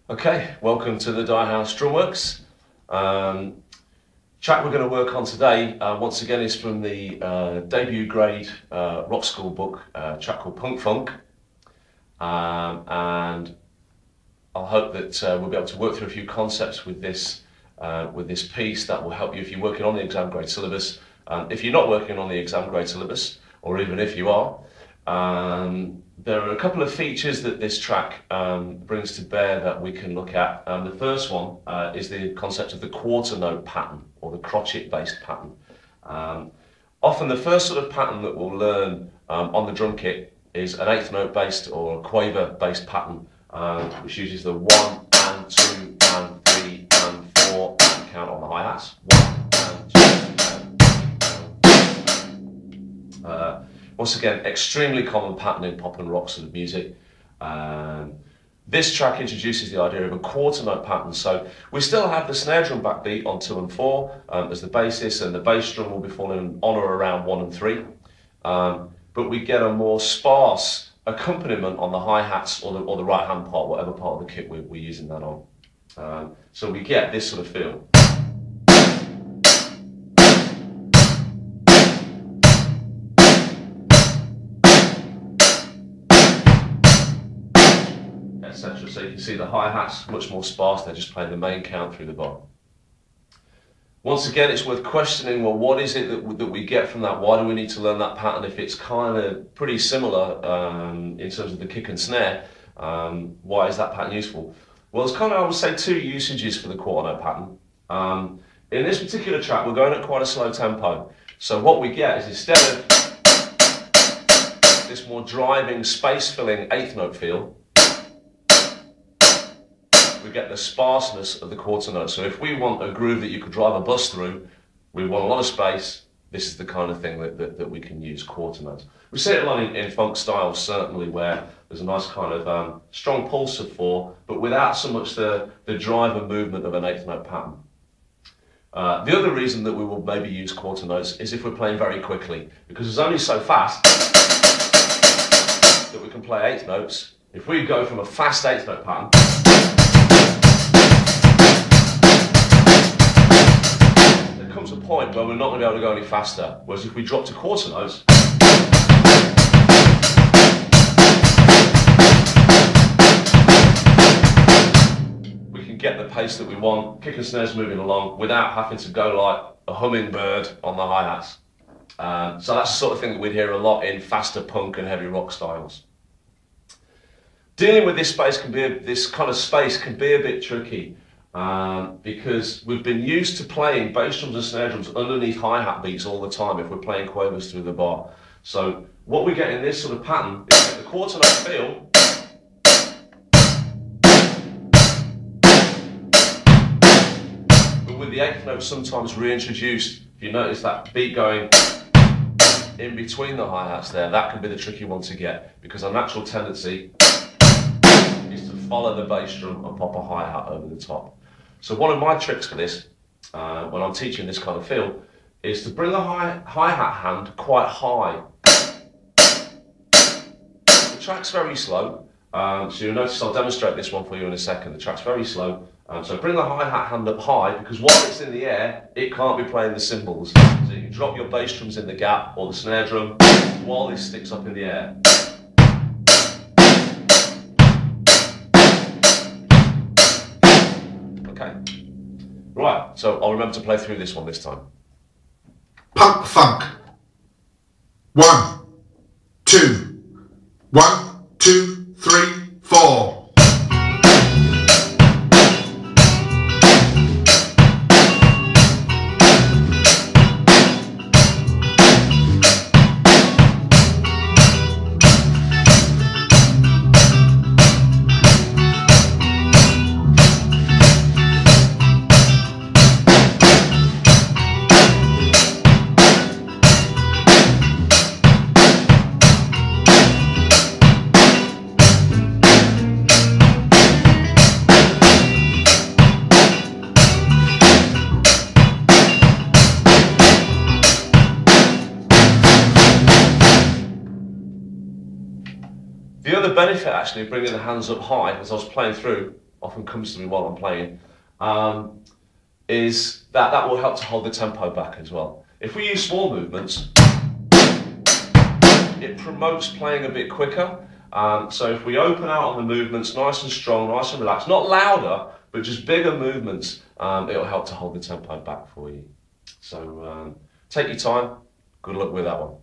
Okay, welcome to the Die House Drumworks. Track we're going to work on today, once again, is from the debut grade Rockschool book, track called Punk Funk. And I'll hope that we'll be able to work through a few concepts with this piece that will help you if you're working on the exam grade syllabus. If you're not working on the exam grade syllabus, or even if you are, there are a couple of features that this track brings to bear that we can look at. The first one is the concept of the quarter note pattern, or the crotchet based pattern. Often the first sort of pattern that we'll learn on the drum kit is an eighth note based or a quaver based pattern, which uses the 1 and 2 and 3 and 4 and count on the hi-hats. 1 and 2 and 3. Once again, extremely common pattern in pop and rock sort of music. This track introduces the idea of a quarter note pattern. So we still have the snare drum backbeat on 2 and 4 as the basis, and the bass drum will be falling on or around 1 and 3. But we get a more sparse accompaniment on the hi-hats or the right-hand part, whatever part of the kit we're using that on. So we get this sort of feel. Etc. So you can see the hi-hats much more sparse, they're just playing the main count through the bar. Once again, it's worth questioning, well, what is it that we get from that? Why do we need to learn that pattern if it's kind of pretty similar in terms of the kick and snare? Why is that pattern useful? Well, there's kind of, I would say, two usages for the quarter note pattern. In this particular track, we're going at quite a slow tempo. So what we get is, instead of this more driving, space-filling eighth note feel, we get the sparseness of the quarter note. So if we want a groove that you could drive a bus through, we want a lot of space, this is the kind of thing that we can use, quarter notes. We see it a lot in funk styles, certainly, where there's a nice kind of strong pulse of 4, but without so much the drive and movement of an eighth note pattern. The other reason that we will maybe use quarter notes is if we're playing very quickly, because it's only so fast that we can play eighth notes. If we go from a fast eighth note pattern, there comes a point where we're not going to be able to go any faster. Whereas if we drop to quarter notes, we can get the pace that we want, kick and snares moving along, without having to go like a hummingbird on the hi-hats. So that's the sort of thing that we'd hear a lot in faster punk and heavy rock styles. Dealing with this kind of space can be a bit tricky. Because we've been used to playing bass drums and snare drums underneath hi-hat beats all the time if we're playing quavers through the bar. So what we get in this sort of pattern is we get the quarter note feel, but with the eighth note sometimes reintroduced. If you notice that beat going in between the hi-hats there, that can be the tricky one to get, because our natural tendency is to follow the bass drum and pop a hi-hat over the top. So one of my tricks for this, when I'm teaching this kind of feel, is to bring the hi-hat hand quite high. The track's very slow, so you'll notice I'll demonstrate this one for you in a second. The track's very slow, so bring the hi-hat hand up high, because while it's in the air, it can't be playing the cymbals. So you can drop your bass drums in the gap, or the snare drum, while this sticks up in the air. Okay. Right, so I'll remember to play through this one this time. Punk funk. 1, 2, 1, 2, 3, 4. The other benefit actually of bringing the hands up high, as I was playing through, often comes to me while I'm playing, is that will help to hold the tempo back as well. If we use small movements, it promotes playing a bit quicker. So if we open out on the movements, nice and strong, nice and relaxed, not louder, but just bigger movements, it'll help to hold the tempo back for you. So take your time, good luck with that one.